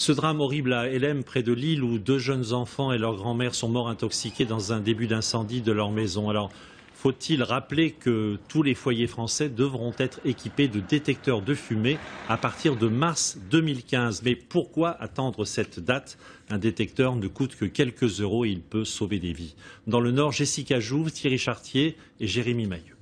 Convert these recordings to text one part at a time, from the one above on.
Ce drame horrible à Helem, près de Lille, où 2 jeunes enfants et leur grand-mère sont morts intoxiqués dans un début d'incendie de leur maison. Alors, faut-il rappeler que tous les foyers français devront être équipés de détecteurs de fumée à partir de mars 2015. Mais pourquoi attendre cette date? Un détecteur ne coûte que quelques euros et il peut sauver des vies. Dans le Nord, Jessica Jouve, Thierry Chartier et Jérémy Mailleux.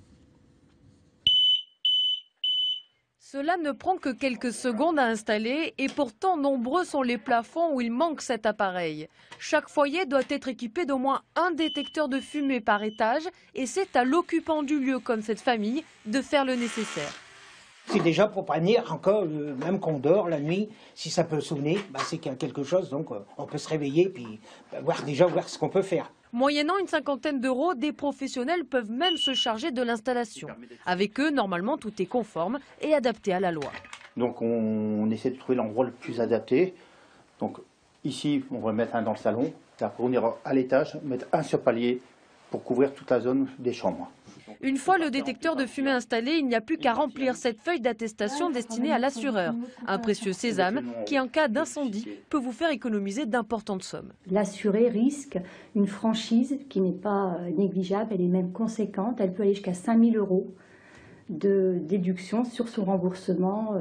Cela ne prend que quelques secondes à installer et pourtant nombreux sont les plafonds où il manque cet appareil. Chaque foyer doit être équipé d'au moins un détecteur de fumée par étage et c'est à l'occupant du lieu comme cette famille de faire le nécessaire. C'est déjà pour prévenir encore, même qu'on dort la nuit, si ça peut sonner, c'est qu'il y a quelque chose, donc on peut se réveiller puis voir ce qu'on peut faire. Moyennant une cinquantaine d'euros, des professionnels peuvent même se charger de l'installation. Avec eux, normalement, tout est conforme et adapté à la loi. Donc on essaie de trouver l'endroit le plus adapté. Donc ici, on va mettre un dans le salon. Et après, on ira à l'étage, mettre un sur palier pour couvrir toute la zone des chambres. Une fois le détecteur de fumée installé, il n'y a plus qu'à remplir cette feuille d'attestation destinée à l'assureur. Un précieux sésame qui, en cas d'incendie, peut vous faire économiser d'importantes sommes. L'assuré risque une franchise qui n'est pas négligeable, elle est même conséquente. Elle peut aller jusqu'à 5 000 € de déduction sur son remboursement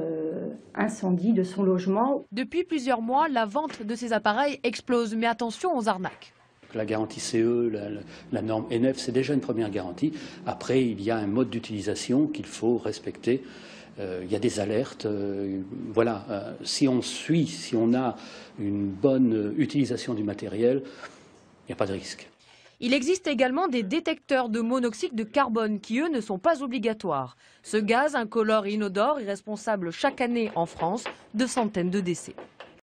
incendie de son logement. Depuis plusieurs mois, la vente de ces appareils explose, mais attention aux arnaques. La garantie CE, la norme NF, c'est déjà une première garantie. Après, il y a un mode d'utilisation qu'il faut respecter. Il y a des alertes. Voilà. Si on suit, si on a une bonne utilisation du matériel, il n'y a pas de risque. Il existe également des détecteurs de monoxyde de carbone qui, eux, ne sont pas obligatoires. Ce gaz incolore et inodore est responsable chaque année en France de centaines de décès.